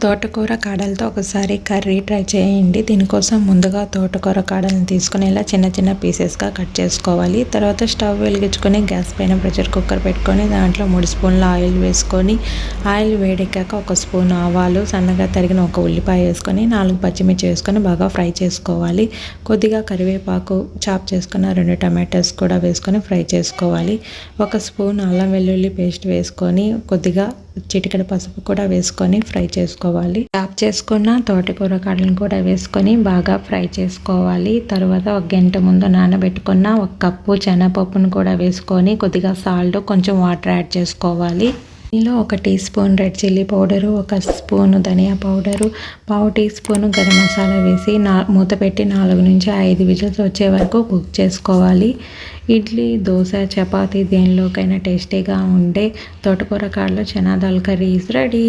తోటకూర కాడలతో ఒకసారి curry try చేయండి. దీనికోసం ముందుగా తోటకూర కాడలను తీసుకొని ఇలా చిన్న చిన్న పీసెస్గా కట్ చేసుకోవాలి. తర్వాత స్టవ్ వెలిగించుకొని గ్యాస్ పైన ప్రెషర్ కుక్కర్ పెట్టుకొని దాంట్లో 3 స్పూన్ల ఆయిల్ వేసుకొని ఆయిల్ వేడెక్కాక 1 స్పూన్ ఆవాలు, సన్నగా తరిగిన 1 ఉల్లిపాయ వేసుకొని 4 పచ్చిమిర్చి వేసుకొని బాగా ఫ్రై చేసుకోవాలి. కొద్దిగా కరివేపాకు, చాప్ చేసుకున్న 2 టమాటోస్ కూడా వేసుకొని ఫ్రై చేసుకోవాలి. 1 స్పూన్ అల్లం వెల్లుల్లి పేస్ట్ వేసుకొని కొద్దిగా చిటికెడు పసుపు కూడా వేసుకొని ఫ్రై చేసుకోవాలి. చాప్ చేసుకున్న తోటకూర కాడలను కూడా వేసుకొని బాగా ఫ్రై చేసుకోవాలి. తర్వాత 1 గంట ముందు నానబెట్టుకున్న 1 కప్పు శనగపప్పును కూడా వేసుకొని కొద్దిగా సాల్ట్, కొంచెం వాటర్ యాడ్ చేసుకోవాలి. దీనిలో 1 teaspoon red chilli powder, 1 spoon ధనియా powder, 1/2 teaspoon garam masala వేసి మూత పెట్టి 4 నుంచి 5 విజిల్స్ వచ్చే వరకు కుక్ చేసుకోవాలి. ఇడ్లీ, దోశ, చపాతీ దేనిలోకైనా టేస్టీగా ఉండే తోటకూర కాడలో chana dal curry is ready.